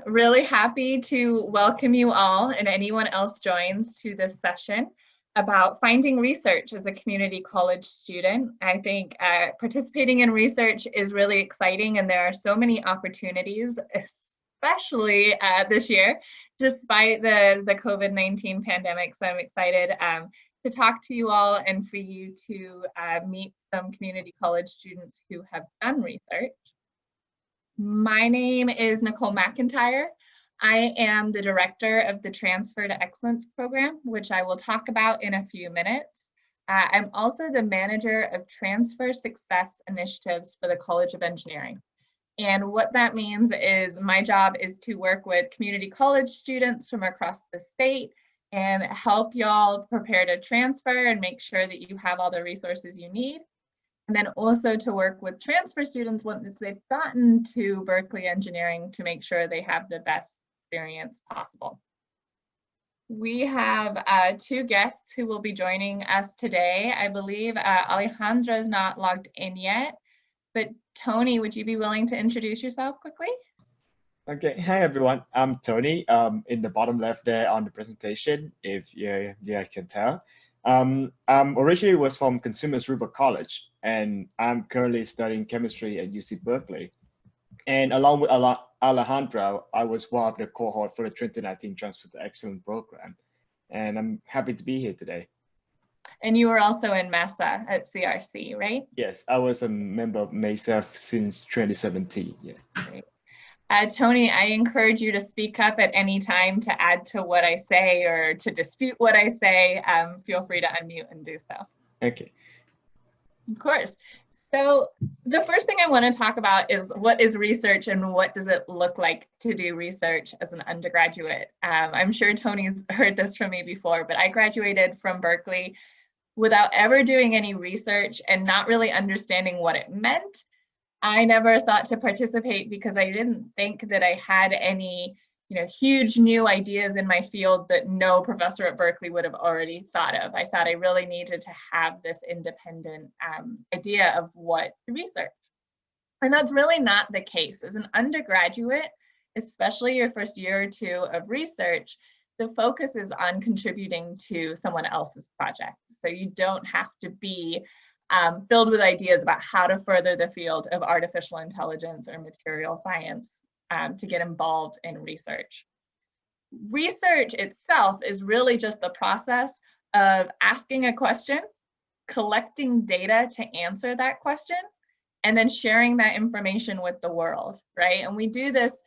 really happy to welcome you all and anyone else joins to this session about finding research as a community college student. I think participating in research is really exciting, and there are so many opportunities, especially this year, despite the COVID-19 pandemic. So I'm excited to talk to you all and for you to meet some community college students who have done research. My name is Nicole McIntyre. I am the director of the Transferto Excellence program, which I will talk about in a few minutes. I'm also the manager of Transfer Success Initiatives for the College of Engineering. And what that means is my job is to work with community college students from across the state and help y'all prepare to transfer and make sure that you have all the resources you need. And then also to work with transfer students once they've gotten to Berkeley Engineering to make sure they have the best experience possible. We have two guests who will be joining us today. I believe Alejandra is not logged in yet, but Tony, would you be willing to introduce yourself quickly? Okay, hi everyone, I'm Tony. In the bottom left there on the presentation, if you can tell. Originally was from Consumers River College, and I'm currently studying chemistry at UC Berkeley. And along with Alejandra, I was one of the cohort for the 2019 Transferto Excellence program. And I'm happy to be here today. And you were also in MESA at CRC, right? Yes, I was a member of MESA since 2017. Yeah. Great. Tony, I encourage you to speak up at any time to add to what I say or to dispute what I say. Feel free to unmute and do so. Okay. Of course. So the first thing I want to talk about is what is research and what does it look like to do research as an undergraduate? I'm sure Tony's heard this from me before, but I graduated from Berkeley without ever doing any research and not really understanding what it meant. I never thought to participate because I didn't think that I had any, huge new ideas in my field that no professor at Berkeley would have already thought of. I thought I really needed to have this independent idea of what to research. And that's really not the case. As an undergraduate, especially your first year or two of research, the focus is on contributing to someone else's project. So you don't have to be filled with ideas about how to further the field of artificial intelligence or material science to get involved in research. Research itself is really just the process of asking a question, collecting data to answer that question, and then sharing that information with the world, right? And we do this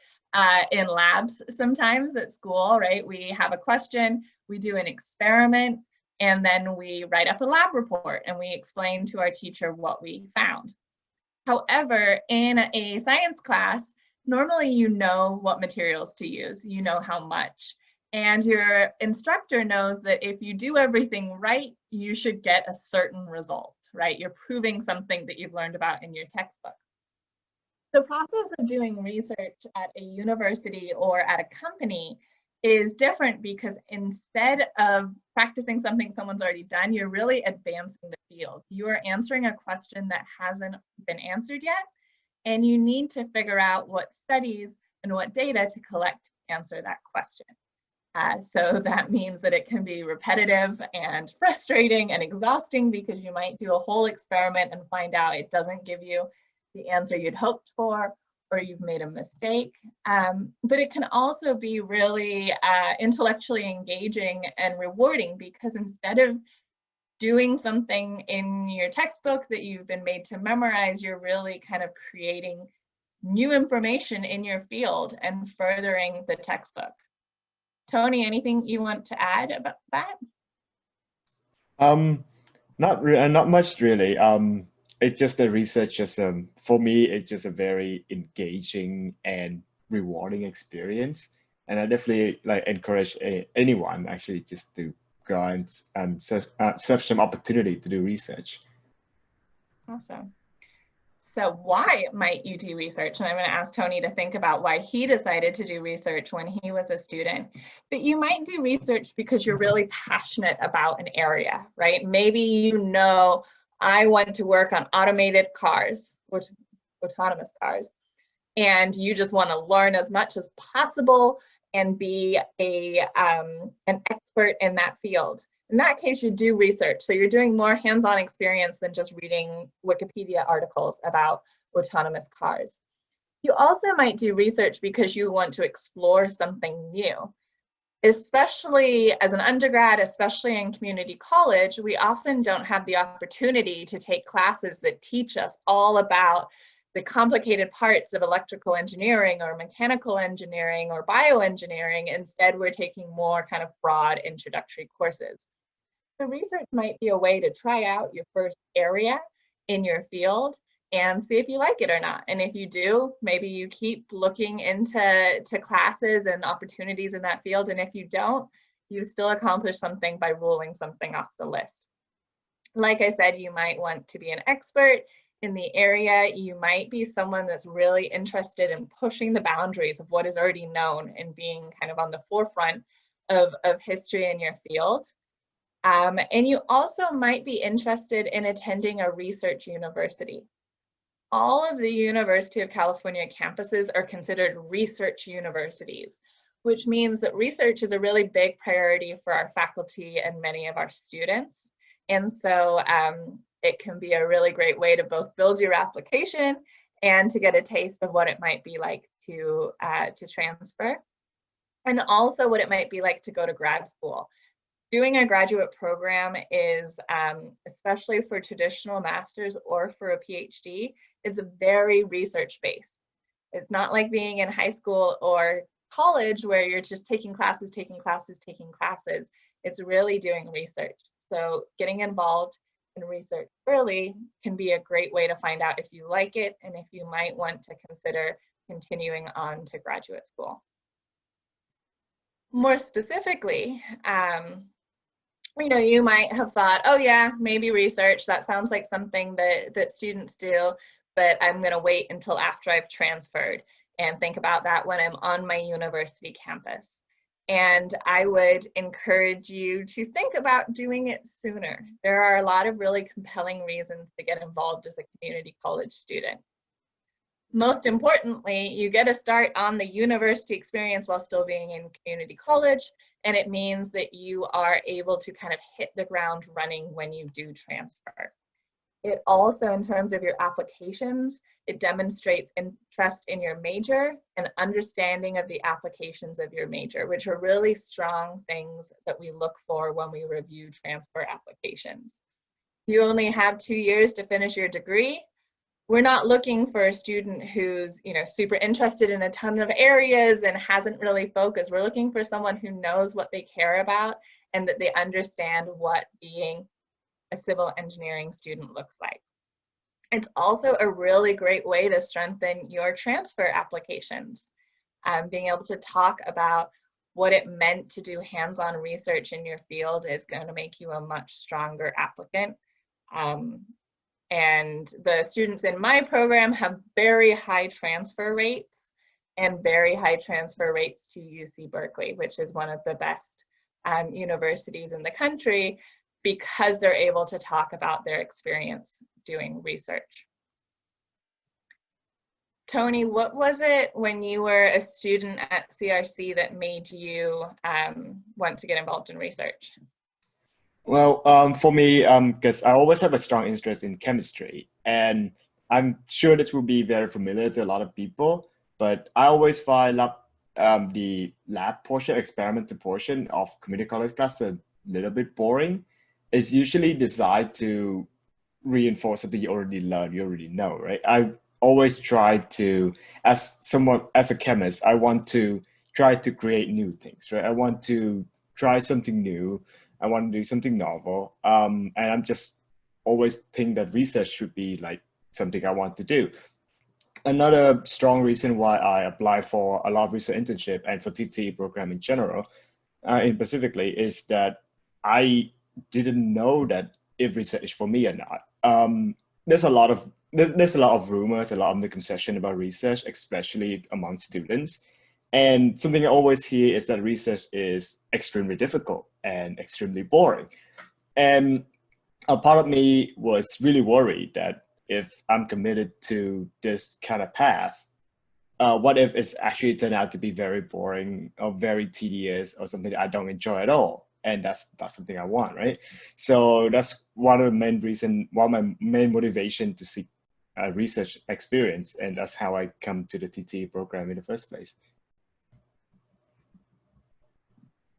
in labs sometimes at school, right? We have a question, we do an experiment, and then we write up a lab report and we explain to our teacher what we found. However, in a science class, normally you know what materials to use, you know how much, and your instructor knows that if you do everything right, you should get a certain result, right? You're proving something that you've learned about in your textbook. The process of doing research at a university or at a company is different because instead of practicing something someone's already done, you're really advancing the field. You are answering a question that hasn't been answered yet, and you need to figure out what studies and what data to collect to answer that question. So that means that it can be repetitive and frustrating and exhausting because you might do a whole experiment and find out it doesn't give you the answer you'd hoped for, or you've made a mistake. But it can also be really intellectually engaging and rewarding because instead of doing something in your textbook that you've been made to memorize, you're really kind of creating new information in your field and furthering the textbook. Tony, anything you want to add about that? Not much really. It's just the research, for me, it's just a very engaging and rewarding experience. And I definitely encourage anyone actually just to go and search some opportunity to do research. Awesome. So why might you do research? And I'm going to ask Tony to think about why he decided to do research when he was a student. But you might do research because you're really passionate about an area, right? Maybe I want to work on automated cars, autonomous cars. and you just want to learn as much as possible and be an expert in that field. In that case, you do research. So you're doing more hands-on experience than just reading Wikipedia articles about autonomous cars. You also might do research because you want to explore something new. Especially as an undergrad, especially in community college, we often don't have the opportunity to take classes that teach us all about the complicated parts of electrical engineering or mechanical engineering or bioengineering. Instead, we're taking more kind of broad introductory courses. So research might be a way to try out your first area in your field and see if you like it or not. And if you do, maybe you keep looking into classes and opportunities in that field. And if you don't, you still accomplish something by ruling something off the list. Like I said, you might want to be an expert in the area. You might be someone that's really interested in pushing the boundaries of what is already known and being kind of on the forefront of history in your field. And you also might be interested in attending a research university. All of the University of California campuses are considered research universities, which means that research is a really big priority for our faculty and many of our students. And so it can be a really great way to both build your application and to get a taste of what it might be like to transfer, and also what it might be like to go to grad school. Doing a graduate program is, especially for traditional masters or for a PhD, is very research-based. It's not like being in high school or college where you're just taking classes, taking classes, taking classes. It's really doing research. So getting involved in research early can be a great way to find out if you like it and if you might want to consider continuing on to graduate school. More specifically, you might have thought, oh yeah, maybe research, that sounds like something that students do, but I'm going to wait until after I've transferred and think about that when I'm on my university campus. And I would encourage you to think about doing it sooner. There are a lot of really compelling reasons to get involved as a community college student. Most importantly, you get a start on the university experience while still being in community college, and it means that you are able to kind of hit the ground running when you do transfer. It also, in terms of your applications, it demonstrates interest in your major and understanding of the applications of your major, which are really strong things that we look for when we review transfer applications. You only have 2 years to finish your degree. We're not looking for a student who's, super interested in a ton of areas and hasn't really focused. We're looking for someone who knows what they care about and that they understand what being a civil engineering student looks like. It's also a really great way to strengthen your transfer applications. Being able to talk about what it meant to do hands-on research in your field is going to make you a much stronger applicant. And the students in my program have very high transfer rates and very high transfer rates to UC Berkeley, which is one of the best universities in the country, because they're able to talk about their experience doing research. Tony, what was it when you were a student at CRC that made you want to get involved in research? Well, for me, because I always have a strong interest in chemistry, and I'm sure this will be very familiar to a lot of people, but I always find the lab portion, experimental portion of community college class a little bit boring. It's usually designed to reinforce something you already learned, you already know, right? I always try to, as a chemist, I want to try to create new things, right? I want to try something new. I want to do something novel. And I'm just always think that research should be like something I want to do. Another strong reason why I apply for a lot of research internship and for TTE program in general, in specifically, is that I didn't know that if research is for me or not. There's a lot of rumors, a lot of misconception about research, especially among students. And something I always hear is that research is extremely difficult and extremely boring. And a part of me was really worried that if I'm committed to this kind of path, what if it's actually turned out to be very boring or very tedious or something that I don't enjoy at all? And that's something I want, right? So that's one of my main motivation to seek research experience, and that's how I come to the TT program in the first place.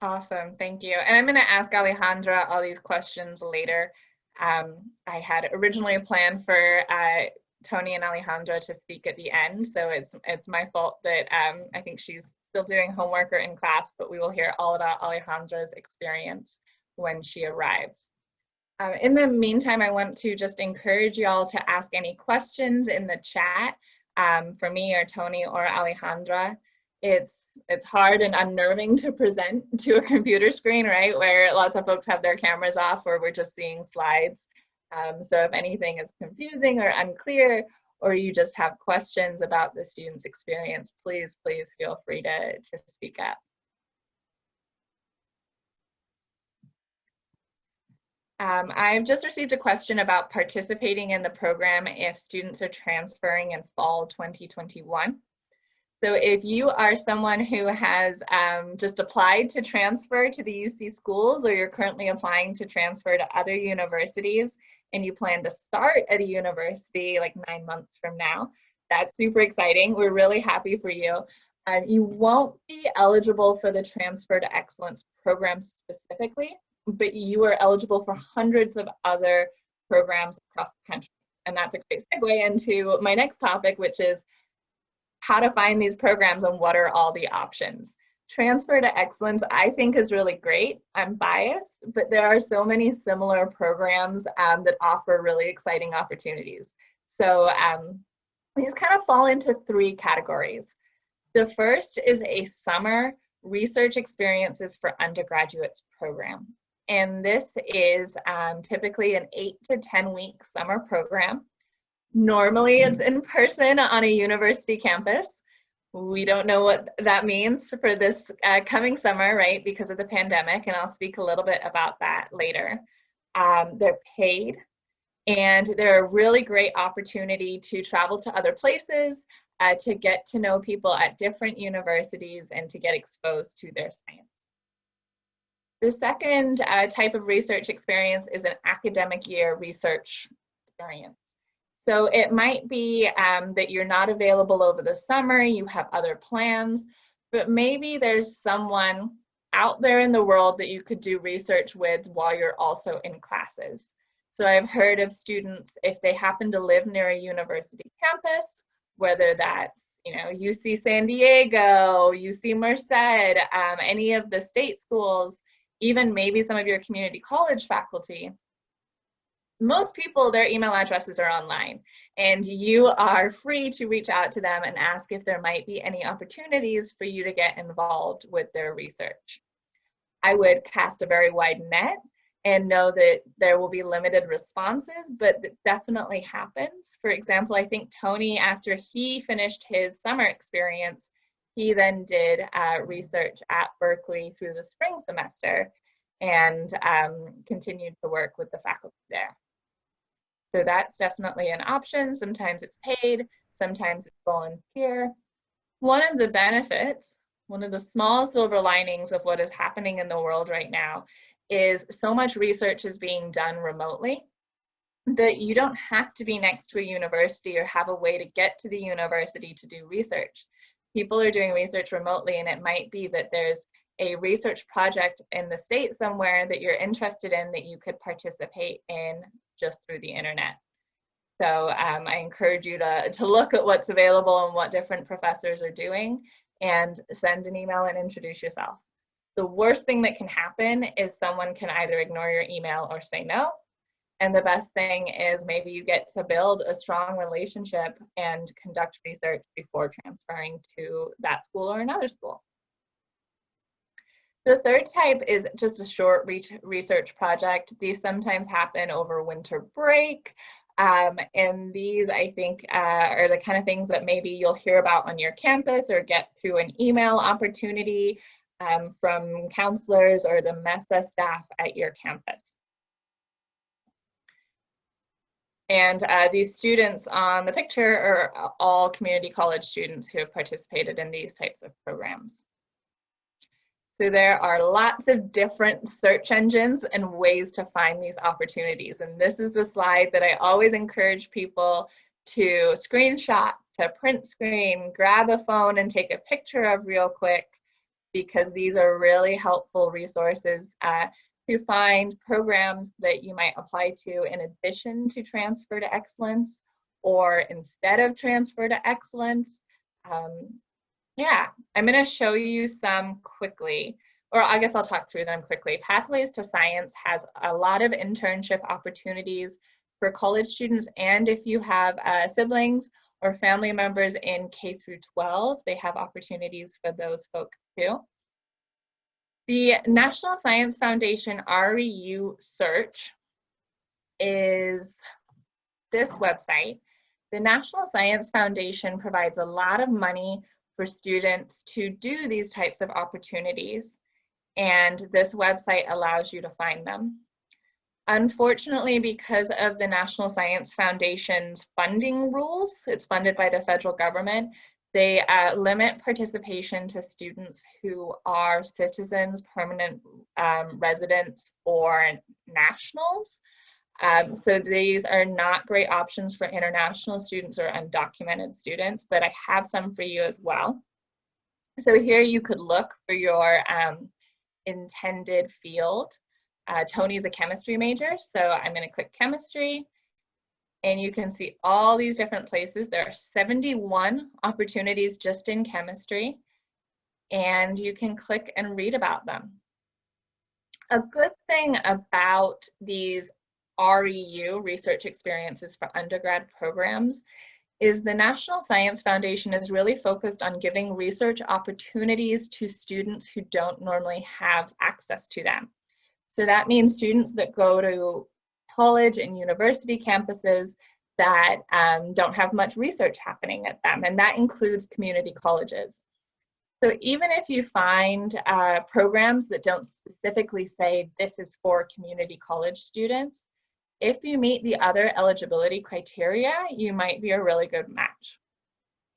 Awesome, thank you. And I'm going to ask Alejandra all these questions later. I had originally planned for Tony and Alejandra to speak at the end, so it's my fault that I think she's still doing homework or in class, but we will hear all about Alejandra's experience when she arrives. In the meantime, I want to just encourage you all to ask any questions in the chat for me or Tony or Alejandra. It's hard and unnerving to present to a computer screen, right? Where lots of folks have their cameras off or we're just seeing slides. So if anything is confusing or unclear, or you just have questions about the student's experience, please feel free to speak up. I've just received a question about participating in the program if students are transferring in fall 2021. So if you are someone who has just applied to transfer to the UC schools, or you're currently applying to transfer to other universities, and you plan to start at a university like 9 months from now, that's super exciting. We're really happy for you. You won't be eligible for the Transferto Excellence program specifically, but you are eligible for hundreds of other programs across the country. And that's a great segue into my next topic, which is how to find these programs and what are all the options. Transferto Excellence, I think, is really great. I'm biased, but there are so many similar programs that offer really exciting opportunities. So these kind of fall into 3 categories. The first is a summer research experiences for undergraduates program. And this is typically an 8 to 10 week summer program. Normally it's in person on a university campus. We don't know what that means for this coming summer, right, because of the pandemic, and I'll speak a little bit about that later. They're paid, and they're a really great opportunity to travel to other places, to get to know people at different universities, and to get exposed to their science. The second type of research experience is an academic year research experience. So it might be that you're not available over the summer, you have other plans, but maybe there's someone out there in the world that you could do research with while you're also in classes. So I've heard of students, if they happen to live near a university campus, whether that's UC San Diego, UC Merced, any of the state schools, even maybe some of your community college faculty, most people, their email addresses are online, and you are free to reach out to them and ask if there might be any opportunities for you to get involved with their research. I would cast a very wide net and know that there will be limited responses, but that definitely happens. For example, I think Tony, after he finished his summer experience, he then did research at Berkeley through the spring semester and continued to work with the faculty there. So that's definitely an option. Sometimes it's paid, sometimes it's volunteer. One of the benefits, one of the small silver linings of what is happening in the world right now is so much research is being done remotely that you don't have to be next to a university or have a way to get to the university to do research. People are doing research remotely, and it might be that there's a research project in the state somewhere that you're interested in that you could participate in just through the internet. So I encourage you to look at what's available and what different professors are doing, and send an email and introduce yourself. The worst thing that can happen is someone can either ignore your email or say no. And the best thing is maybe you get to build a strong relationship and conduct research before transferring to that school or another school. The third type is just a short research project. These sometimes happen over winter break. And these, I think, are the kind of things that maybe you'll hear about on your campus or get through an email opportunity from counselors or the MESA staff at your campus. And these students on the picture are all community college students who have participated in these types of programs. So there are lots of different search engines and ways to find these opportunities. And this is the slide that I always encourage people to screenshot, to print screen, grab a phone and take a picture of real quick, because these are really helpful resources to find programs that you might apply to in addition to Transferto Excellence or instead of Transferto Excellence. Yeah, I'm going to show you some quickly, or I guess I'll talk through them quickly. Pathways to Science has a lot of internship opportunities for college students, and if you have siblings or family members in K through 12, they have opportunities for those folks too. The National Science Foundation REU search is this website. The National Science Foundation provides a lot of money for students to do these types of opportunities, and this website allows you to find them. Unfortunately, because of the National Science Foundation's funding rules, it's funded by the federal government, they limit participation to students who are citizens, permanent residents, or nationals. So these are not great options for international students or undocumented students, but I have some for you as well. So here you could look for your intended field. Tony's a chemistry major, so I'm going to click chemistry. And you can see all these different places. There are 71 opportunities just in chemistry, and you can click and read about them. A good thing about these REU, Research Experiences for Undergrad programs, is the National Science Foundation is really focused on giving research opportunities to students who don't normally have access to them. So that means students that go to college and university campuses that don't have much research happening at them, and that includes community colleges. So even if you find programs that don't specifically say this is for community college students, if you meet the other eligibility criteria, you might be a really good match.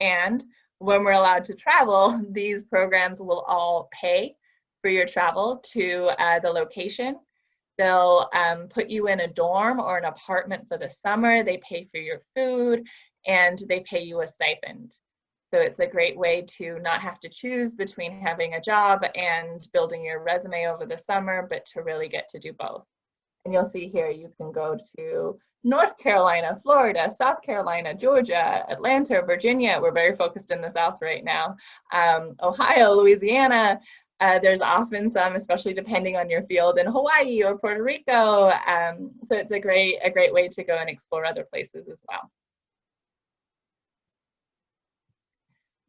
And when we're allowed to travel, these programs will all pay for your travel to the location. They'll put you in a dorm or an apartment for the summer. They pay for your food, and they pay you a stipend. So it's a great way to not have to choose between having a job and building your resume over the summer, but to really get to do both. And you'll see here you can go to North Carolina, Florida, South Carolina, Georgia, Atlanta, Virginia. We're very focused in the South right now. Ohio, Louisiana. There's often some, especially depending on your field, in Hawaii or Puerto Rico. So it's a great way to go and explore other places as well.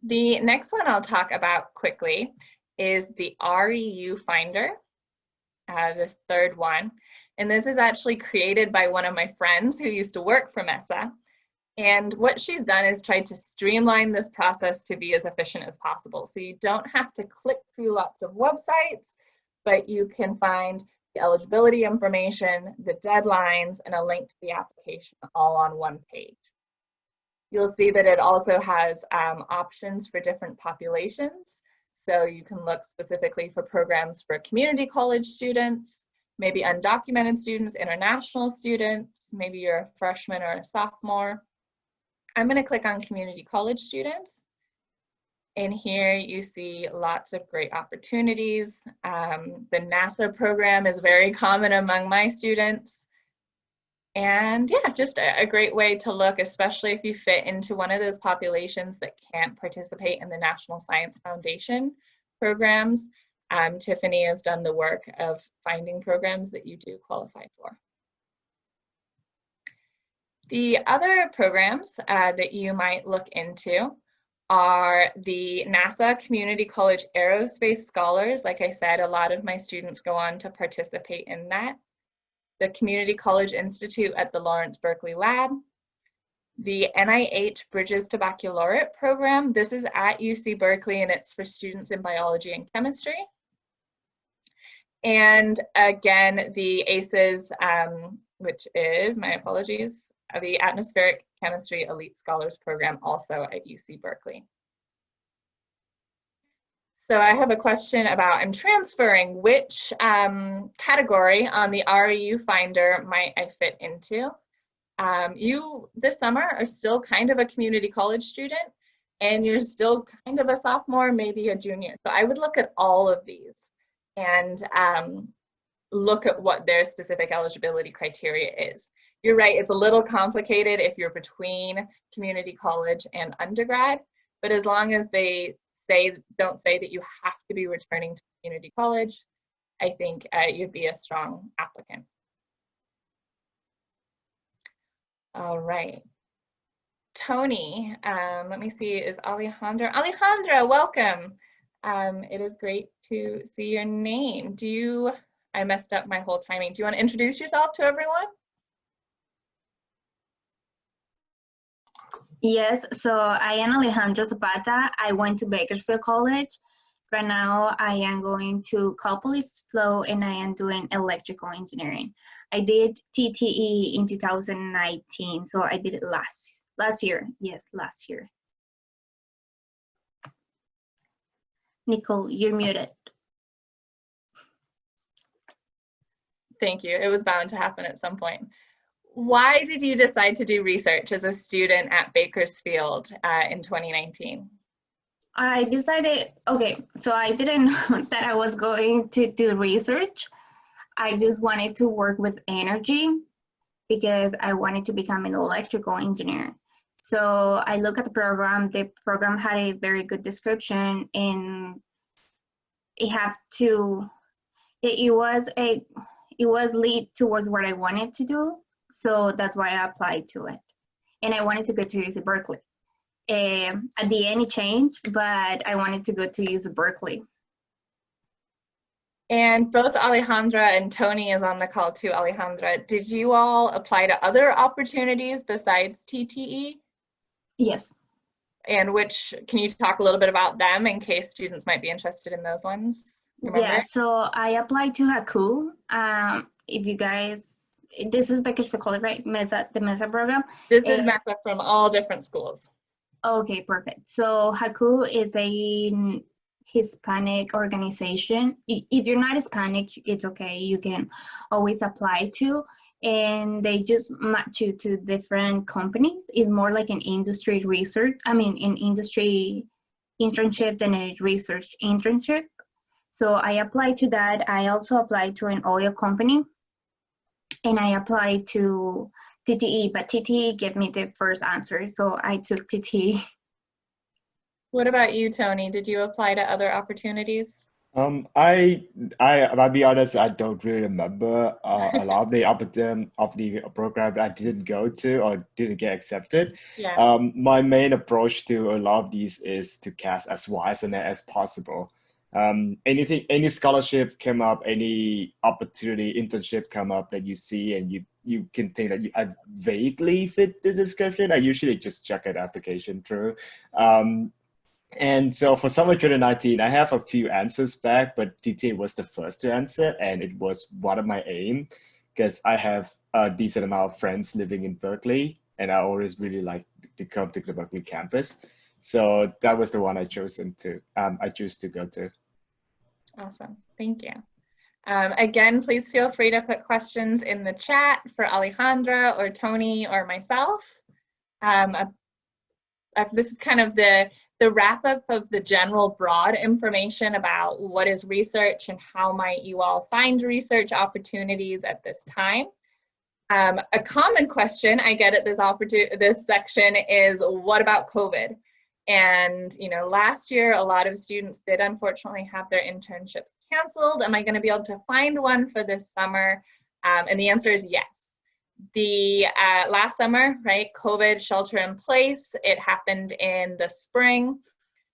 The next one I'll talk about quickly is the REU Finder, this third one. And this is actually created by one of my friends who used to work for MESA. And what she's done is tried to streamline this process to be as efficient as possible. So you don't have to click through lots of websites, but you can find the eligibility information, the deadlines, and a link to the application all on one page. You'll see that it also has options for different populations. So you can look specifically for programs for community college students, maybe undocumented students, international students, maybe you're a freshman or a sophomore. I'm going to click on community college students, and here you see lots of great opportunities. The MESA program is very common among my students, and yeah, just a great way to look, especially if you fit into one of those populations that can't participate in the National Science Foundation programs. Tiffany has done the work of finding programs that you do qualify for. The other programs that you might look into are the NASA Community College Aerospace Scholars. Like I said, a lot of my students go on to participate in that. The Community College Institute at the Lawrence Berkeley Lab. The NIH Bridges to Baccalaureate program. This is at UC Berkeley, and it's for students in biology and chemistry. And again, the ACES, which is, my apologies, the Atmospheric Chemistry Elite Scholars Program, also at UC Berkeley. So I have a question about, I'm transferring, which category on the REU Finder might I fit into? You, this summer, are still kind of a community college student, and you're still kind of a sophomore, maybe a junior. So I would look at all of these and look at what their specific eligibility criteria is. You're right, it's a little complicated if you're between community college and undergrad, but as long as they don't say that you have to be returning to community college, I think you'd be a strong applicant. All right. Tony, let me see, is Alejandra? Alejandra, welcome. It is great to see your name. I messed up my whole timing. Do you want to introduce yourself to everyone? Yes, so I am Alejandra Zapata. I went to Bakersfield College. Right now I am going to Copley Slow and I am doing electrical engineering. I did TTE in 2019, so I did it last year. Yes, last year. Nicole, you're muted. Thank you. It was bound to happen at some point. Why did you decide to do research as a student at Bakersfield in 2019? I decided, okay, so I didn't know that I was going to do research. I just wanted to work with energy because I wanted to become an electrical engineer. So I looked at the program. The program had a very good description, and it was lead towards what I wanted to do. So that's why I applied to it. And I wanted to go to UC Berkeley. At the end it changed, but I wanted to go to UC Berkeley. And both Alejandra and Tony is on the call too. Alejandra, did you all apply to other opportunities besides TTE? Yes. And can you talk a little bit about them in case students might be interested in those ones? Remember? Yeah, so I applied to HAKU. If you guys, this is Bakersfield College, right? The MESA program. This is MESA from all different schools. Okay, perfect. So HAKU is a Hispanic organization. If you're not Hispanic, it's okay. You can always apply to, and they just match you to different companies. It's more like an industry research, an industry internship than a research internship. So I applied to that. I also applied to an oil company, and I applied to TTE, but TTE gave me the first answer, so I took TTE. What about you, Tony? Did you apply to other opportunities? I'll be honest, I don't really remember a lot of the program that I didn't go to or didn't get accepted. Yeah. My main approach to a lot of these is to cast as wide as net as possible. Any scholarship came up, any opportunity, internship come up that you see and you can think that I vaguely fit the description, I usually just check an application through. And so for summer 2019, I have a few answers back, but TTA was the first to answer, and it was one of my aim because I have a decent amount of friends living in Berkeley, and I always really like to come to the Berkeley campus. So that was the one I chose to go to. Awesome, thank you. Again, please feel free to put questions in the chat for Alejandra or Tony or myself. This is kind of the wrap up of the general broad information about what is research and how might you all find research opportunities at this time. A common question I get at this section is, what about COVID? And last year, a lot of students did unfortunately have their internships canceled. Am I going to be able to find one for this summer? And the answer is yes. The last summer, right, COVID shelter in place, it happened in the spring.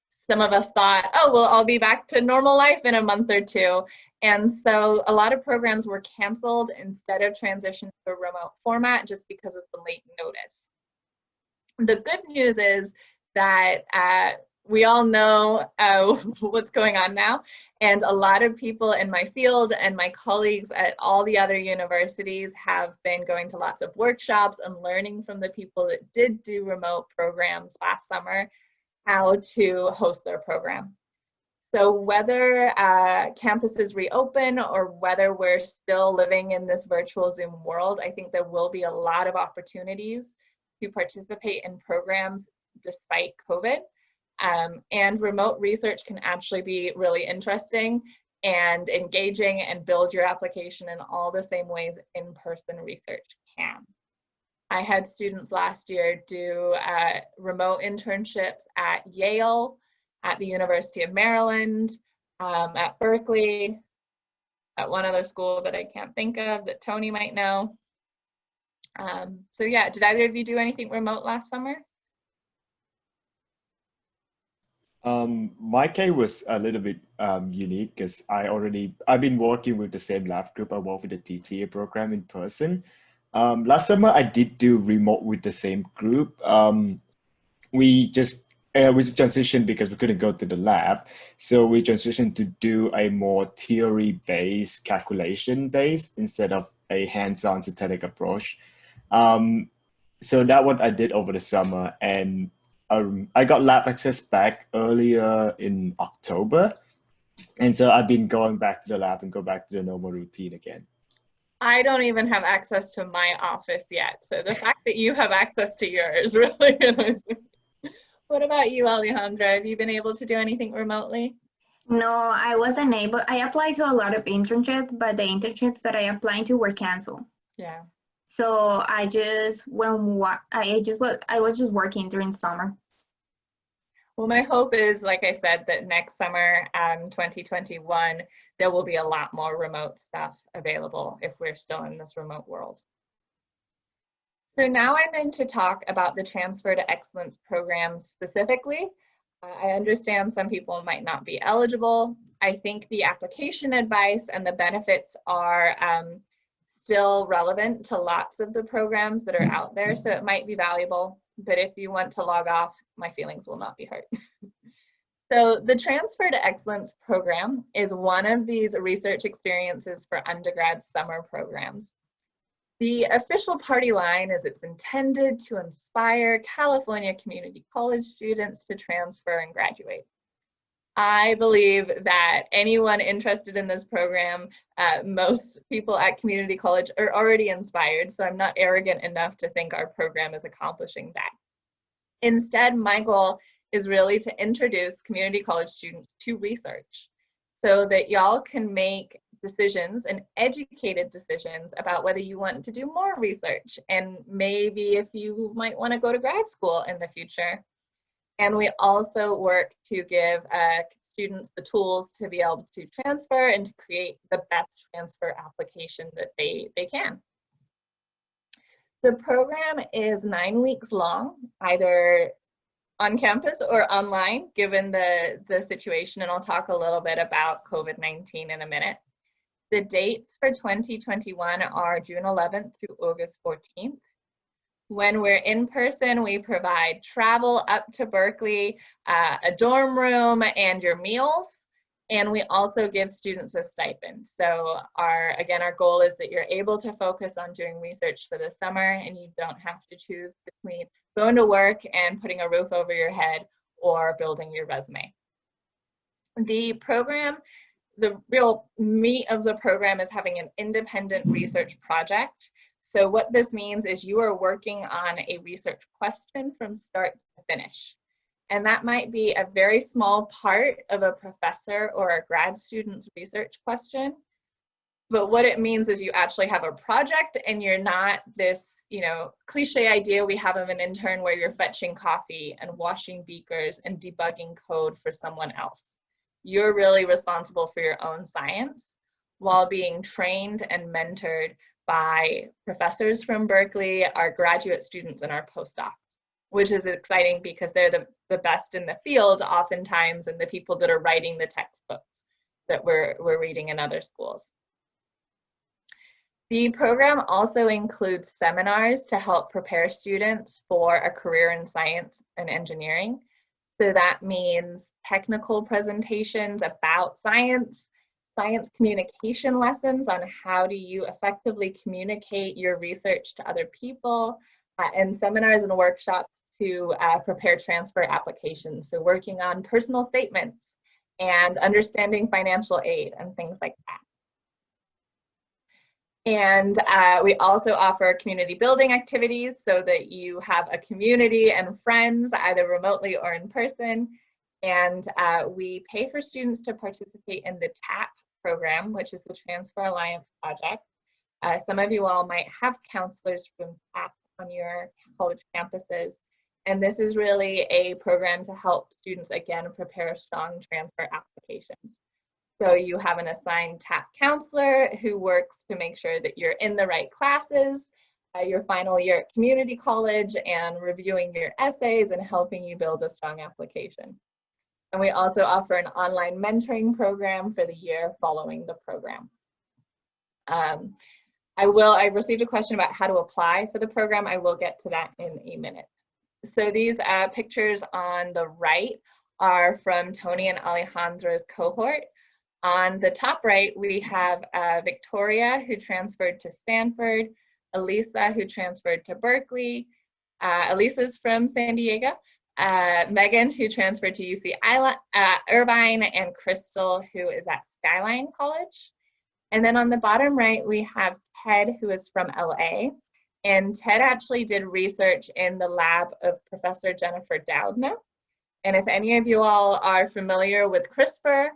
Some of us thought, oh, we'll all be back to normal life in a month or two. And so a lot of programs were canceled instead of transitioning to a remote format just because of the late notice. The good news is that we all know what's going on now, and a lot of people in my field and my colleagues at all the other universities have been going to lots of workshops and learning from the people that did do remote programs last summer how to host their program. So whether campuses reopen or whether we're still living in this virtual Zoom world, I think there will be a lot of opportunities to participate in programs despite COVID. And remote research can actually be really interesting and engaging and build your application in all the same ways in-person research can. I had students last year do remote internships at Yale, at the University of Maryland, at Berkeley, at one other school that I can't think of that Tony might know. So yeah, did either of you do anything remote last summer? My case was a little bit unique because I've been working with the same lab group. I work with the TTA program in person. Last summer I did do remote with the same group. We transitioned because we couldn't go to the lab. So we transitioned to do a more theory-based, calculation-based instead of a hands-on synthetic approach. So that's what I did over the summer. And I got lab access back earlier in October. And so I've been going back to the lab and go back to the normal routine again. I don't even have access to my office yet. So the fact that you have access to yours really is. What about you, Alejandra? Have you been able to do anything remotely? No, I wasn't able. I applied to a lot of internships, but the internships that I applied to were canceled. Yeah. So I was just working during summer. Well, my hope is, like I said, that next summer, 2021, there will be a lot more remote stuff available if we're still in this remote world. So now I'm going to talk about the Transferto Excellence program specifically. I understand some people might not be eligible. I think the application advice and the benefits are still relevant to lots of the programs that are out there, so it might be valuable. But if you want to log off, my feelings will not be hurt. So the Transferto Excellence program is one of these research experiences for undergrad summer programs. The official party line is it's intended to inspire California community college students to transfer and graduate. I believe that anyone interested in this program, most people at community college are already inspired, so I'm not arrogant enough to think our program is accomplishing that. Instead, my goal is really to introduce community college students to research so that y'all can make decisions and educated decisions about whether you want to do more research and maybe if you might want to go to grad school in the future. And we also work to give students the tools to be able to transfer and to create the best transfer application that they can. The program is 9 weeks long, either on campus or online, given the situation, and I'll talk a little bit about COVID-19 in a minute. The dates for 2021 are June 11th through August 14th. When we're in person, we provide travel up to Berkeley, a dorm room, and your meals. And we also give students a stipend. So our goal is that you're able to focus on doing research for the summer and you don't have to choose between going to work and putting a roof over your head or building your resume. The program, the real meat of the program is having an independent research project. So what this means is you are working on a research question from start to finish. And that might be a very small part of a professor or a grad student's research question. But what it means is you actually have a project and you're not this, cliche idea we have of an intern where you're fetching coffee and washing beakers and debugging code for someone else. You're really responsible for your own science while being trained and mentored by professors from Berkeley, our graduate students, and our postdocs, which is exciting because they're the best in the field oftentimes and the people that are writing the textbooks that we're reading in other schools. The program also includes seminars to help prepare students for a career in science and engineering. So that means technical presentations about science, science communication lessons on how do you effectively communicate your research to other people, and seminars and workshops to prepare transfer applications. So working on personal statements and understanding financial aid and things like that. And we also offer community building activities so that you have a community and friends either remotely or in person. And we pay for students to participate in the TAP program, which is the Transfer Alliance project. Some of you all might have counselors from TAP on your college campuses. And this is really a program to help students, again, prepare strong transfer applications. So you have an assigned TAP counselor who works to make sure that you're in the right classes, your final year at community college, and reviewing your essays and helping you build a strong application. And we also offer an online mentoring program for the year following the program. I received a question about how to apply for the program. I will get to that in a minute. So these pictures on the right are from Tony and Alejandro's cohort. On the top right, we have Victoria, who transferred to Stanford, Elisa, who transferred to Berkeley, Elisa's from San Diego, Megan, who transferred to UC Irvine, and Crystal, who is at Skyline College. And then on the bottom right, we have Ted, who is from LA. And Ted actually did research in the lab of Professor Jennifer Doudna. And if any of you all are familiar with CRISPR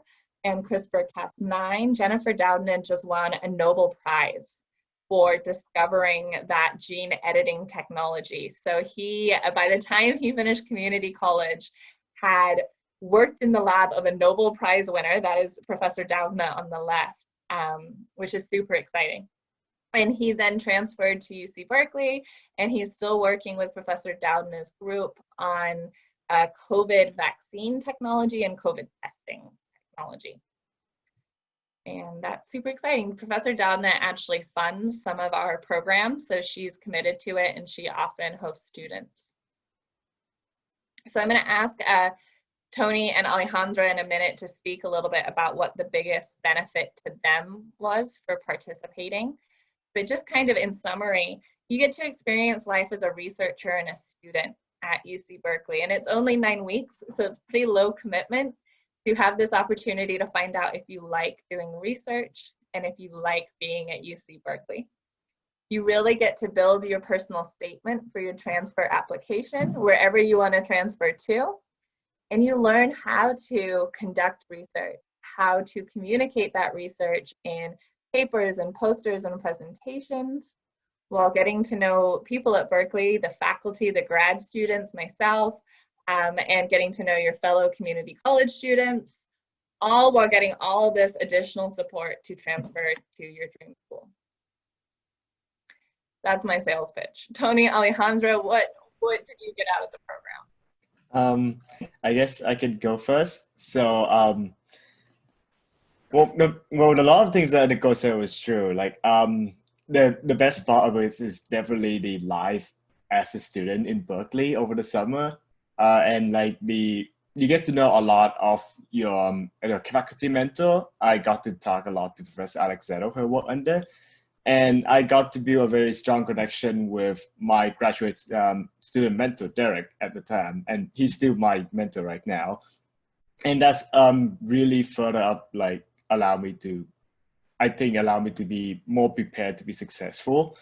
and CRISPR-Cas9, Jennifer Doudna just won a Nobel Prize for discovering that gene editing technology. So he, by the time he finished community college, had worked in the lab of a Nobel Prize winner, that is Professor Doudna on the left, which is super exciting. And he then transferred to UC Berkeley, and he's still working with Professor Doudna's group on COVID vaccine technology and COVID testing technology. And that's super exciting. Professor Doudna actually funds some of our programs, so she's committed to it, and she often hosts students. So I'm going to ask Tony and Alejandra in a minute to speak a little bit about what the biggest benefit to them was for participating. But just kind of in summary, you get to experience life as a researcher and a student at UC Berkeley, and it's only 9 weeks, so it's pretty low commitment to have this opportunity to find out if you like doing research and if you like being at UC Berkeley. You really get to build your personal statement for your transfer application wherever you want to transfer to, and you learn how to conduct research, how to communicate that research in papers and posters and presentations, while getting to know people at Berkeley, the faculty, the grad students, myself, and getting to know your fellow community college students, all while getting all this additional support to transfer to your dream school. That's my sales pitch. Tony, Alejandra, what did you get out of the program? I guess I could go first. So, well, a lot of things that Nicole said was true. Like, the best part of it is definitely the life as a student in Berkeley over the summer, and like you get to know a lot of your faculty mentor. I got to talk a lot to Professor Alexander, who I work under, and I got to build a very strong connection with my graduate student mentor, Derek, at the time, and he's still my mentor right now. And that's really further up, like, allow me to be more prepared to be successful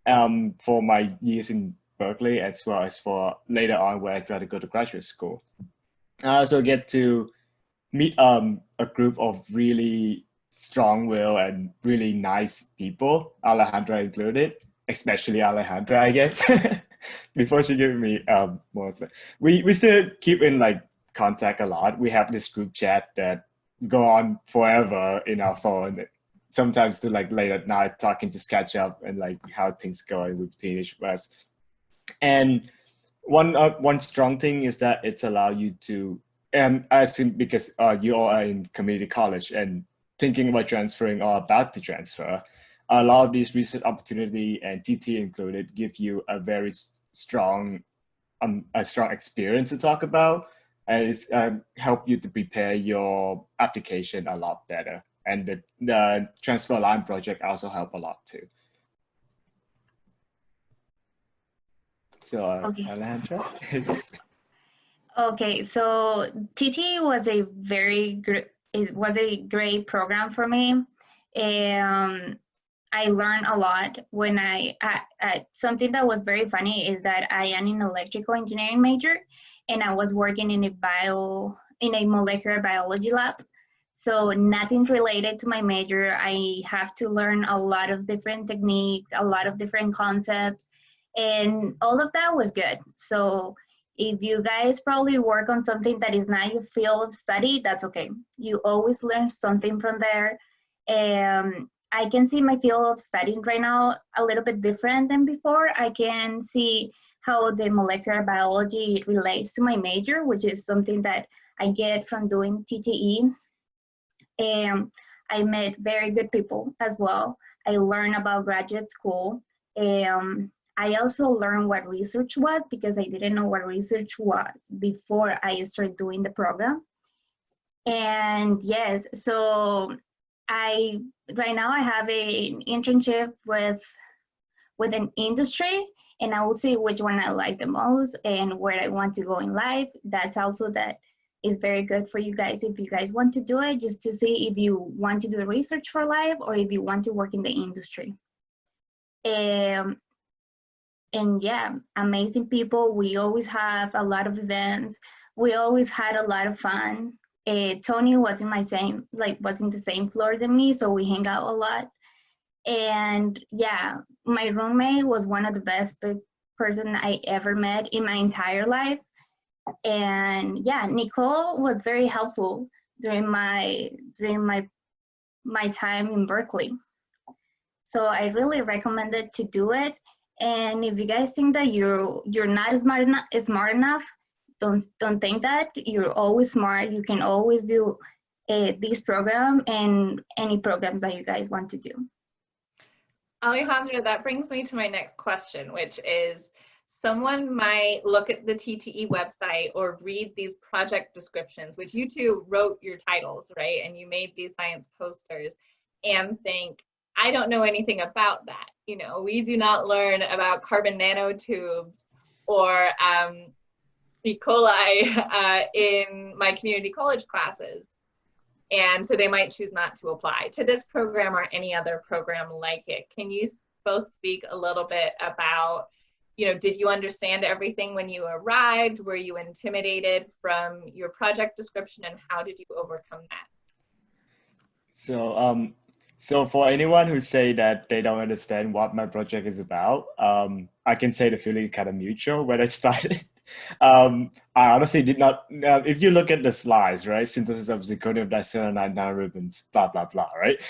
for my years in Berkeley, as well as for later on where I try to go to graduate school. I also get to meet a group of really strong-willed and really nice people, Alejandra included, especially Alejandra, I guess. Before she gave me more, we still keep in like contact a lot. We have this group chat that go on forever in our phone, sometimes to like late at night talking, to catch up and like how things going with teenage West. And one strong thing is that it's allow you to, and I assume because you all are in community college and thinking about transferring or about to transfer, a lot of these research opportunity and TT included give you a very strong experience to talk about. and it's help you to prepare your application a lot better. And the transfer line project also help a lot too. So Okay. Alejandra. Okay, so TT was a great program for me. I learned a lot when something that was very funny is that I am an electrical engineering major, and I was working in a molecular biology lab. So nothing related to my major. I have to learn a lot of different techniques, a lot of different concepts, and all of that was good. So if you guys probably work on something that is not your field of study, that's okay. You always learn something from there. I can see my field of studying right now a little bit different than before. I can see how the molecular biology relates to my major, which is something that I get from doing TTE. I met very good people as well. I learned about graduate school. I also learned what research was because I didn't know what research was before I started doing the program. And yes, so right now I have an internship with an industry, and I will see which one I like the most and where I want to go in life. That's also that is very good for you guys if you guys want to do it, just to see if you want to do research for life or if you want to work in the industry. And yeah, amazing people. We always have a lot of events. We always had a lot of fun. Tony was in the same floor than me, so we hang out a lot. And yeah, my roommate was one of the best person I ever met in my entire life. And yeah, Nicole was very helpful during my time in Berkeley. So I really recommend it to do it. And if you guys think that you're not smart enough, don't think that. You're always smart. You can always do this program and any program that you guys want to do. Alejandra, that brings me to my next question, which is, someone might look at the TTE website or read these project descriptions, which you two wrote your titles, right? And you made these science posters, and think, I don't know anything about that. You know, we do not learn about carbon nanotubes or E. coli in my community college classes. And so they might choose not to apply to this program or any other program like it. Can you both speak a little bit about, you know, did you understand everything when you arrived? Were you intimidated from your project description, and how did you overcome that? So for anyone who say that they don't understand what my project is about, I can say the feeling is kind of mutual when I started. I honestly did not, if you look at the slides, right? Synthesis of zirconium diselenide nanoribbons, blah, blah, blah, right?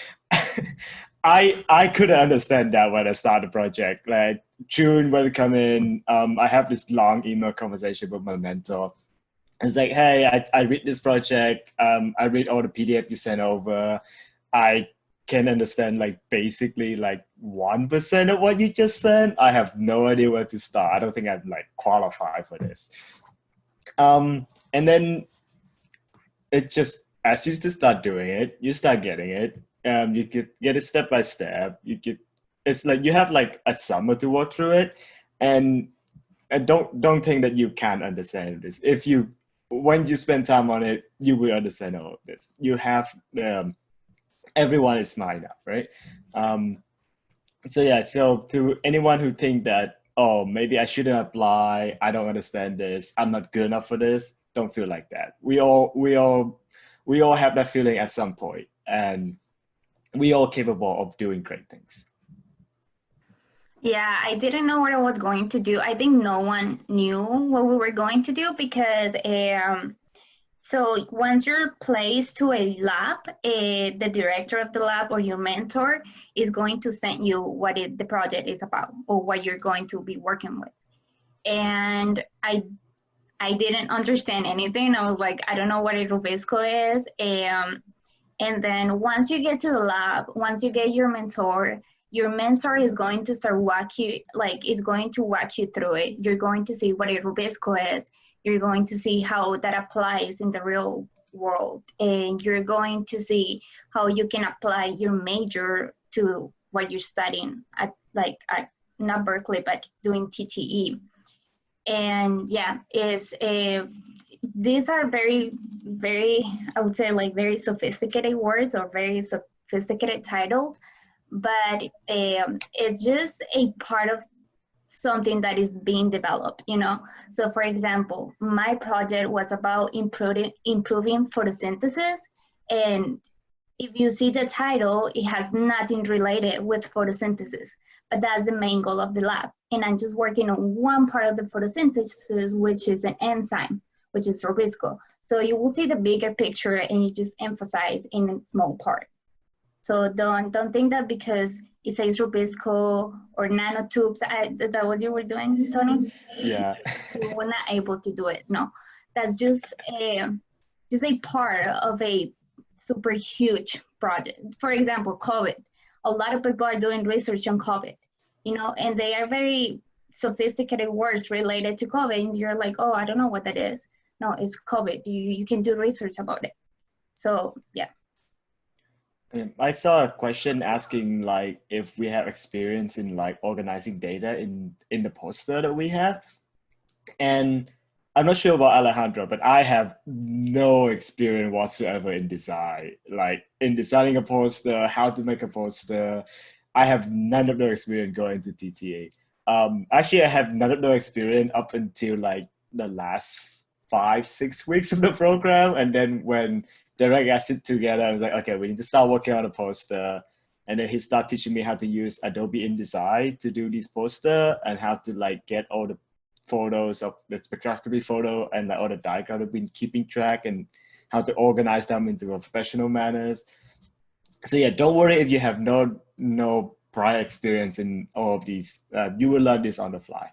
I couldn't understand that when I started the project. Like June, when I come in, I have this long email conversation with my mentor. It's like, hey, I read this project. I read all the PDF you sent over. I can understand like basically like 1% of what you just sent. I have no idea where to start. I don't think I'm like qualified for this. And then it just, as you just start doing it, you start getting it. You get it step by step. It's like you have like a summer to work through it, and don't think that you can't understand this. When you spend time on it, you will understand all of this. You have everyone is smart enough, right? So yeah, so to anyone who think that, oh, maybe I shouldn't apply, I don't understand this, I'm not good enough for this, don't feel like that. We all have that feeling at some point, and we all capable of doing great things. Yeah, I didn't know what I was going to do. I think no one knew what we were going to do because so once you're placed to a lab, the director of the lab or your mentor is going to send you what the project is about or what you're going to be working with. And I didn't understand anything. I was like, I don't know what a Rubisco is. And then once you get to the lab, once you get your mentor is going to start walk you through it. You're going to see what a Rubisco is. You're going to see how that applies in the real world, and you're going to see how you can apply your major to what you're studying at not Berkeley, but doing TTE. And yeah, these are very, very, I would say like very sophisticated words or very sophisticated titles, but it's just a part of something that is being developed, you know? So for example, my project was about improving photosynthesis, and if you see the title, it has nothing related with photosynthesis, but that's the main goal of the lab. And I'm just working on one part of the photosynthesis, which is an enzyme, which is Rubisco. So you will see the bigger picture and you just emphasize in a small part. So don't think that because it says Rubisco or nanotubes, is that what you were doing, Tony? Yeah. You were not able to do it. No, that's just a part of a super huge project. For example, COVID. A lot of people are doing research on COVID, you know, and they are very sophisticated words related to COVID. And you're like, oh, I don't know what that is. No, it's COVID. You can do research about it. So yeah. I saw a question asking like if we have experience in like organizing data in the poster that we have. And I'm not sure about Alejandro, but I have no experience whatsoever in design. Like in designing a poster, how to make a poster. I have none of the experience going to TTA. Actually, I have none of the experience up until like the last 5-6 weeks of the program. And then when Derek got it together, I was like, okay, we need to start working on a poster. And then he started teaching me how to use Adobe InDesign to do this poster and how to like get all the photos of the spectroscopy photo and like all the diagrams I've been keeping track and how to organize them into a professional manners. So yeah, don't worry if you have no prior experience in all of these. You will learn this on the fly.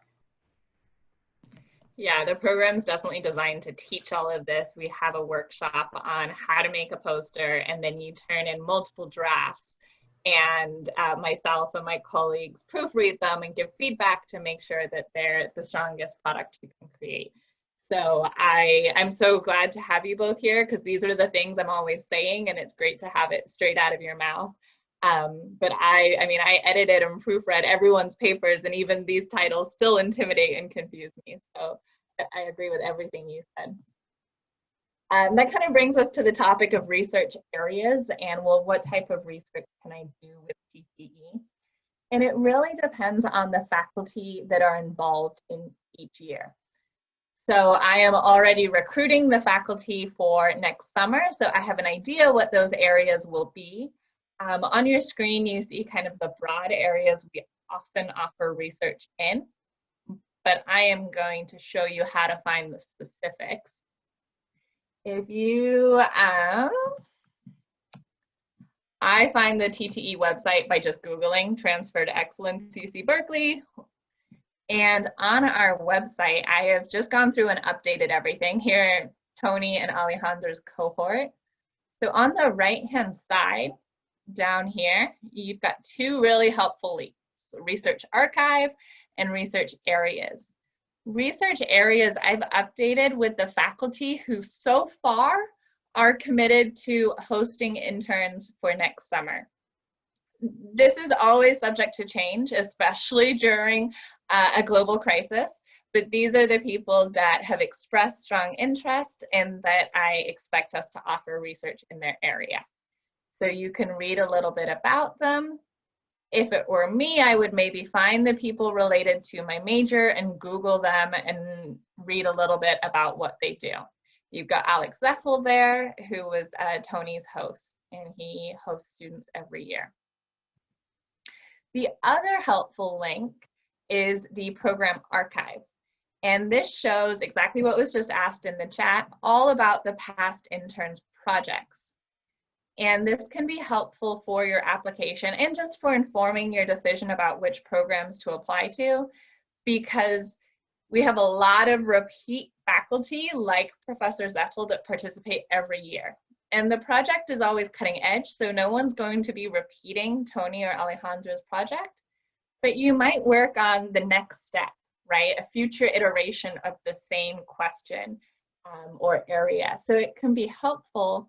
Yeah, the program is definitely designed to teach all of this. We have a workshop on how to make a poster, and then you turn in multiple drafts, and myself and my colleagues proofread them and give feedback to make sure that they're the strongest product you can create. So I'm so glad to have you both here, because these are the things I'm always saying, and it's great to have it straight out of your mouth. But I mean, I edited and proofread everyone's papers, and even these titles still intimidate and confuse me. So I agree with everything you said. That kind of brings us to the topic of research areas and, well, what type of research can I do with TTE? And it really depends on the faculty that are involved in each year. So I am already recruiting the faculty for next summer, so I have an idea what those areas will be. On your screen, you see kind of the broad areas we often offer research in, but I am going to show you how to find the specifics. If you, I find the TTE website by just Googling Transferto Excellence UC Berkeley. And on our website, I have just gone through and updated everything. Here, Tony and Alejandro's cohort. So on the right-hand side, down here, you've got two really helpful links, Research Archive and Research Areas. Research Areas I've updated with the faculty who so far are committed to hosting interns for next summer. This is always subject to change, especially during a global crisis, but these are the people that have expressed strong interest and that I expect us to offer research in their area. So you can read a little bit about them. If it were me, I would maybe find the people related to my major and Google them and read a little bit about what they do. You've got Alex Zeffel there, who was Tony's host, and he hosts students every year. The other helpful link is the program archive. And this shows exactly what was just asked in the chat, all about the past interns' projects. And this can be helpful for your application and just for informing your decision about which programs to apply to, because we have a lot of repeat faculty like Professor Zeffel that participate every year. And the project is always cutting edge, so no one's going to be repeating Tony or Alejandro's project, but you might work on the next step. right? A future iteration of the same question or area. So it can be helpful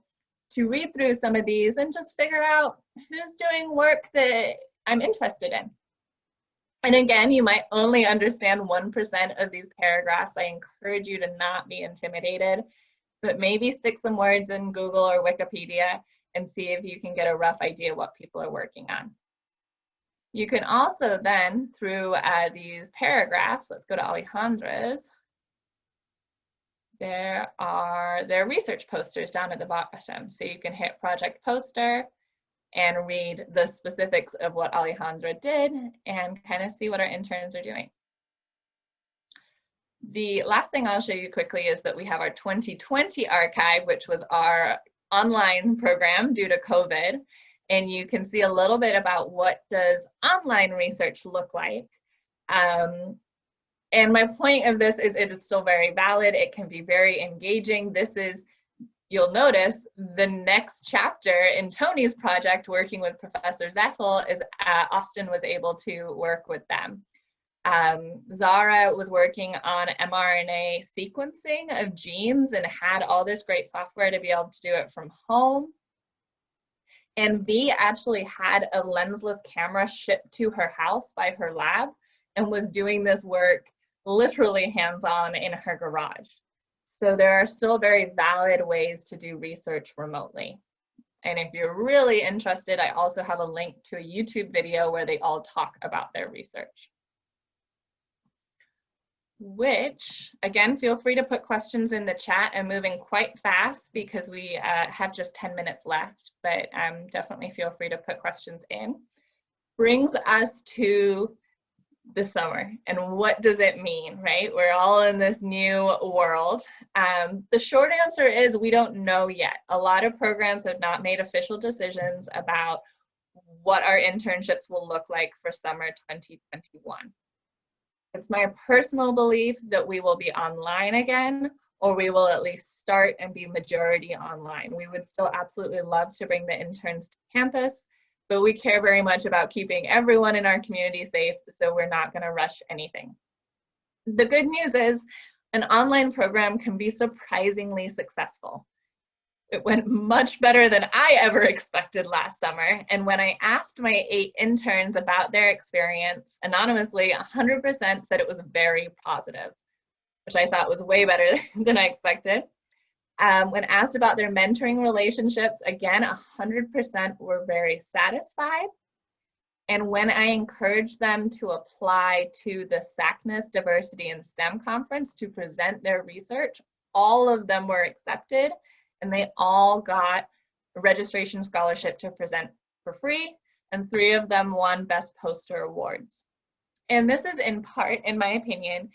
to read through some of these and just figure out who's doing work that I'm interested in. And again, you might only understand 1% of these paragraphs. I encourage you to not be intimidated, but maybe stick some words in Google or Wikipedia and see if you can get a rough idea what people are working on. You can also then, through these paragraphs, let's go to Alejandra's, there are their research posters down at the bottom. So you can hit project poster and read the specifics of what Alejandra did and kind of see what our interns are doing. The last thing I'll show you quickly is that we have our 2020 archive, which was our online program due to COVID. And you can see a little bit about what does online research look like. And my point of this is it is still very valid. It can be very engaging. This is, you'll notice, the next chapter in Tony's project working with Professor Zeffel is Austin was able to work with them. Zara was working on mRNA sequencing of genes and had all this great software to be able to do it from home. And V actually had a lensless camera shipped to her house by her lab and was doing this work literally hands-on in her garage. So there are still very valid ways to do research remotely. And if you're really interested, I also have a link to a YouTube video where they all talk about their research. Which, again, feel free to put questions in the chat. I'm moving quite fast because we have just 10 minutes left, but definitely feel free to put questions in. Brings us to the summer and what does it mean, right? We're all in this new world. The short answer is we don't know yet. A lot of programs have not made official decisions about what our internships will look like for summer 2021. It's my personal belief that we will be online again, or we will at least start and be majority online. We would still absolutely love to bring the interns to campus, but we care very much about keeping everyone in our community safe, so we're not going to rush anything. The good news is an online program can be surprisingly successful. It went much better than I ever expected last summer. And when I asked my 8 interns about their experience, anonymously, 100% said it was very positive, which I thought was way better than I expected. When asked about their mentoring relationships, again, 100% were very satisfied. And when I encouraged them to apply to the SACNAS Diversity in STEM Conference to present their research, all of them were accepted. And they all got a registration scholarship to present for free, and 3 of them won Best Poster awards. And this is in part, in my opinion,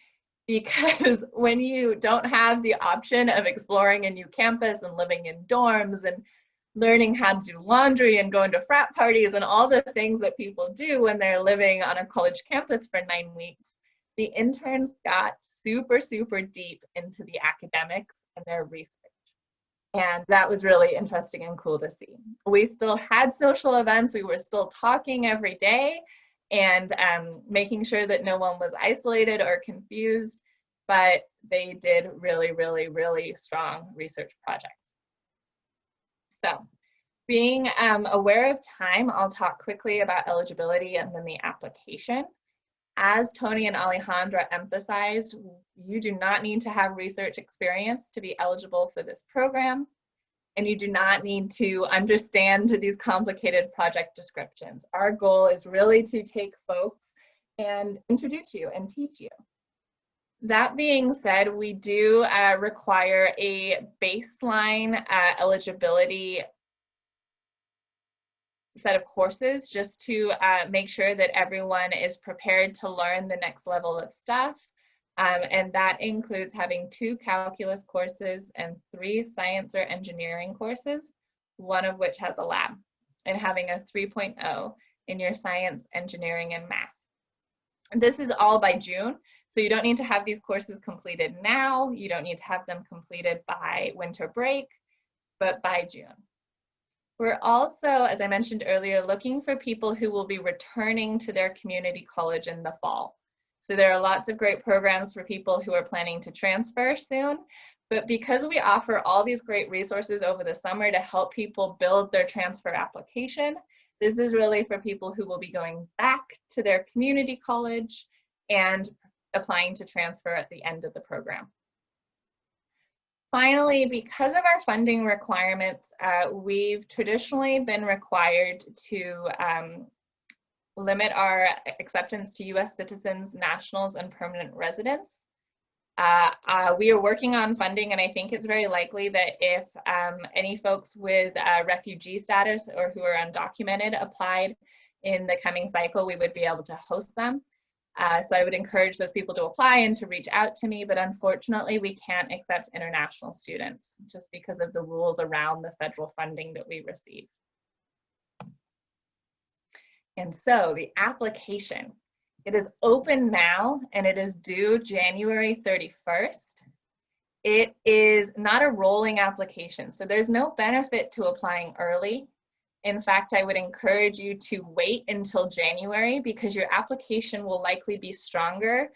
because when you don't have the option of exploring a new campus and living in dorms and learning how to do laundry and going to frat parties and all the things that people do when they're living on a college campus for 9 weeks, the interns got super, super deep into the academics and their research. And that was really interesting and cool to see. We still had social events. We were still talking every day and making sure that no one was isolated or confused, but they did really, really, really strong research projects. So being aware of time, I'll talk quickly about eligibility and then the application. As Tony and Alejandra emphasized, you do not need to have research experience to be eligible for this program, and you do not need to understand these complicated project descriptions. Our goal is really to take folks and introduce you and teach you. That being said, we do require a baseline eligibility set of courses just to make sure that everyone is prepared to learn the next level of stuff. And that includes having 2 calculus courses and 3 science or engineering courses, one of which has a lab, and having a 3.0 in your science, engineering, and math. This is all by June, so you don't need to have these courses completed now. You don't need to have them completed by winter break, but by June. We're also, as I mentioned earlier, looking for people who will be returning to their community college in the fall. So there are lots of great programs for people who are planning to transfer soon. But because we offer all these great resources over the summer to help people build their transfer application, this is really for people who will be going back to their community college and applying to transfer at the end of the program. Finally, because of our funding requirements, we've traditionally been required to limit our acceptance to US citizens, nationals, and permanent residents. We are working on funding, and I think it's very likely that if any folks with refugee status or who are undocumented applied in the coming cycle, we would be able to host them. So I would encourage those people to apply and to reach out to me, but unfortunately we can't accept international students just because of the rules around the federal funding that we receive. And so the application, it is open now and it is due January 31st. It is not a rolling application, so there's no benefit to applying early. In fact, I would encourage you to wait until January because your application will likely be stronger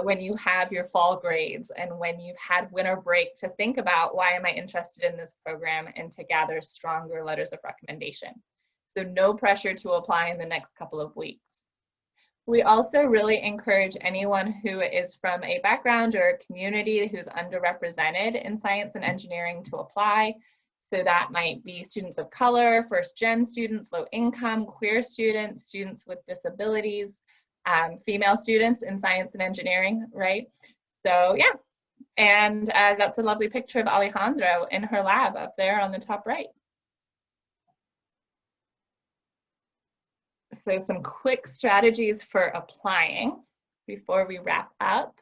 when you have your fall grades and when you've had winter break to think about why am I interested in this program and to gather stronger letters of recommendation. So no pressure to apply in the next couple of weeks. We also really encourage anyone who is from a background or a community who's underrepresented in science and engineering to apply. So that might be students of color, first-gen students, low income, queer students, students with disabilities, female students in science and engineering, right? So yeah, and that's a lovely picture of Alejandra in her lab up there on the top right. So some quick strategies for applying before we wrap up.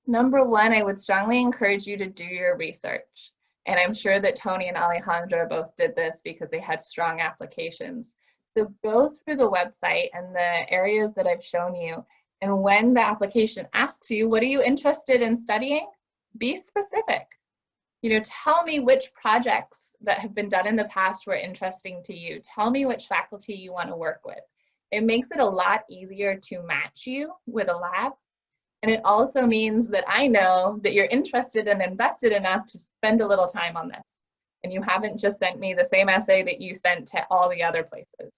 Number one, I would strongly encourage you to do your research. And I'm sure that Tony and Alejandra both did this because they had strong applications. So go through the website and the areas that I've shown you. And when the application asks you, what are you interested in studying? Be specific. You know, tell me which projects that have been done in the past were interesting to you. Tell me which faculty you want to work with. It makes it a lot easier to match you with a lab. And it also means that I know that you're interested and invested enough to spend a little time on this. And you haven't just sent me the same essay that you sent to all the other places.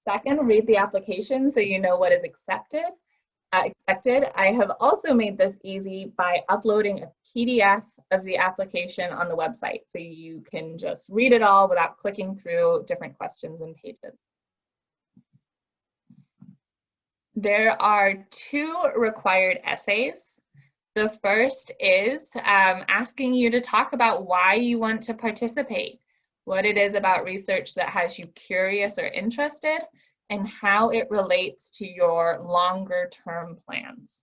Second, read the application so you know what is expected. I have also made this easy by uploading a PDF of the application on the website. So you can just read it all without clicking through different questions and pages. There are 2 required essays. The first is asking you to talk about why you want to participate, what it is about research that has you curious or interested, and how it relates to your longer term plans.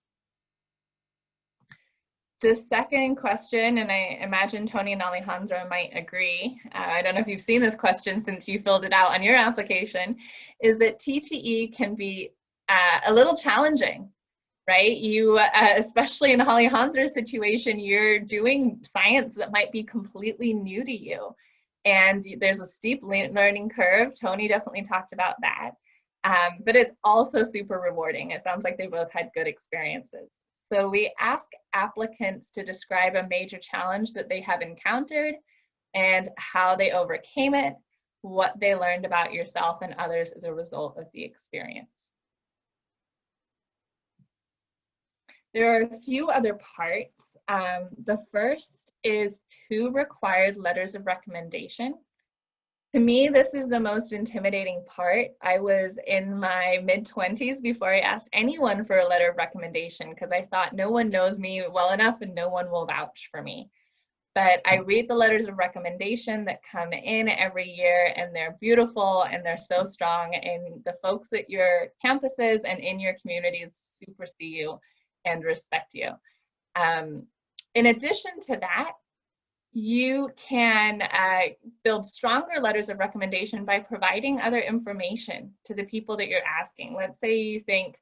The second question, and I imagine Tony and Alejandra might agree, I don't know if you've seen this question since you filled it out on your application, is that TTE can be a little challenging, right? You, especially in Alejandra's situation, you're doing science that might be completely new to you. And there's a steep learning curve. Tony definitely talked about that. But it's also super rewarding. It sounds like they both had good experiences. So we ask applicants to describe a major challenge that they have encountered and how they overcame it, what they learned about yourself and others as a result of the experience. There are a few other parts. The first is 2 required letters of recommendation. To me, this is the most intimidating part. I was in my mid-20s before I asked anyone for a letter of recommendation because I thought no one knows me well enough and no one will vouch for me. But I read the letters of recommendation that come in every year and they're beautiful and they're so strong, and the folks at your campuses and in your communities super see you and respect you. In addition to that, you can build stronger letters of recommendation by providing other information to the people that you're asking. Let's say you think,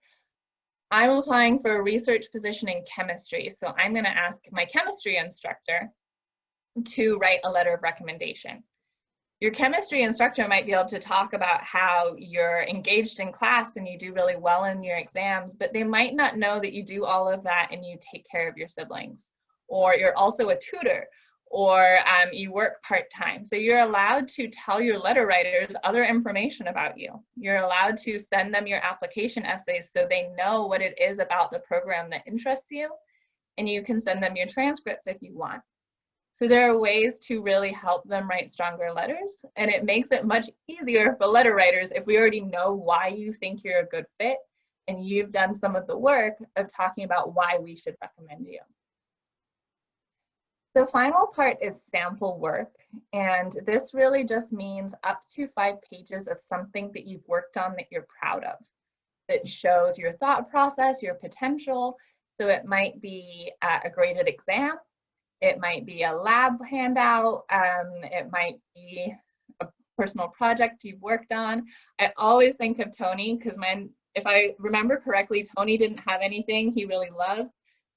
I'm applying for a research position in chemistry, so I'm going to ask my chemistry instructor to write a letter of recommendation. Your chemistry instructor might be able to talk about how you're engaged in class and you do really well in your exams, but they might not know that you do all of that and you take care of your siblings, or you're also a tutor, or you work part-time. So you're allowed to tell your letter writers other information about you. You're allowed to send them your application essays so they know what it is about the program that interests you, and you can send them your transcripts if you want. So there are ways to really help them write stronger letters, and it makes it much easier for letter writers if we already know why you think you're a good fit and you've done some of the work of talking about why we should recommend you. The final part is sample work, and this really just means up to 5 pages of something that you've worked on that you're proud of, that shows your thought process, your potential. So it might be a graded exam, it might be a lab handout, it might be a personal project you've worked on. I always think of Tony, because if I remember correctly, Tony didn't have anything he really loved.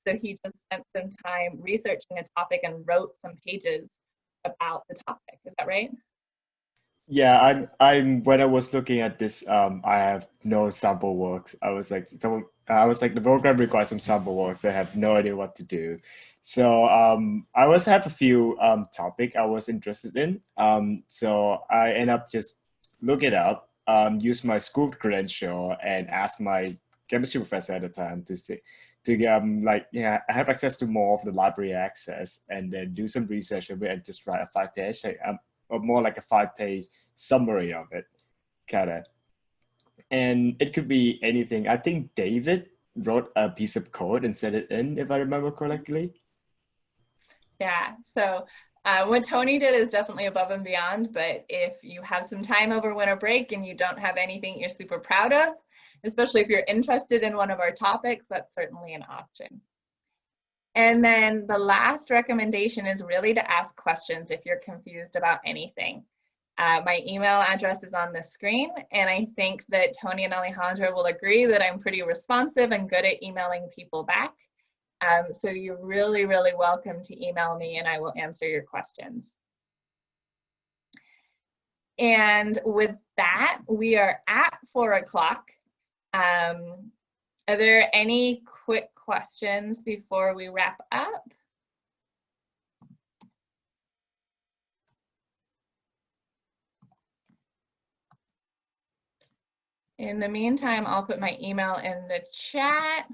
So he just spent some time researching a topic and wrote some pages about the topic. Is that right? Yeah, when I was looking at this, I have no sample works. I was like, the program requires some sample works. I have no idea what to do. So I have a few topic I was interested in. So I end up just look it up, use my school credential, and ask my chemistry professor at the time I have access to more of the library access, and then do some research of it and just write a 5-page, or more like a 5-page summary of it, kind of. And it could be anything. I think David wrote a piece of code and sent it in, if I remember correctly. Yeah, so what Tony did is definitely above and beyond, but if you have some time over winter break and you don't have anything you're super proud of, especially if you're interested in one of our topics, that's certainly an option. And then the last recommendation is really to ask questions if you're confused about anything. My email address is on the screen, and I think that Tony and Alejandra will agree that I'm pretty responsive and good at emailing people back. So you're really, really welcome to email me and I will answer your questions. And with that, we are at 4 o'clock. Are there any quick questions before we wrap up? In the meantime, I'll put my email in the chat.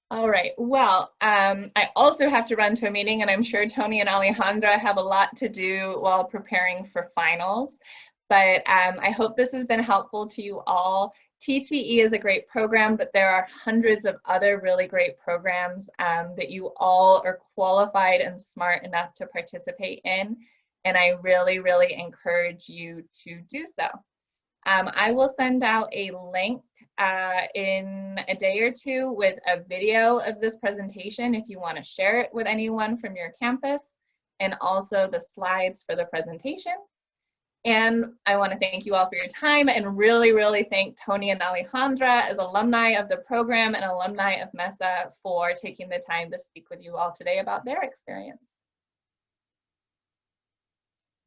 All right, well, I also have to run to a meeting, and I'm sure Tony and Alejandra have a lot to do while preparing for finals, but I hope this has been helpful to you all. TTE is a great program, but there are hundreds of other really great programs that you all are qualified and smart enough to participate in, and I really, really encourage you to do so. I will send out a link in a day or two with a video of this presentation if you want to share it with anyone from your campus, and also the slides for the presentation. And I want to thank you all for your time, and really, really thank Tony and Alejandra as alumni of the program and alumni of MESA for taking the time to speak with you all today about their experience.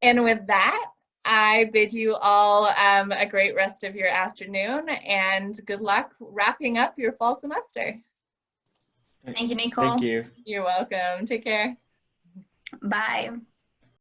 And with that, I bid you all a great rest of your afternoon, and good luck wrapping up your fall semester. Thank you, Nicole. Thank you. You're welcome. Take care. Bye.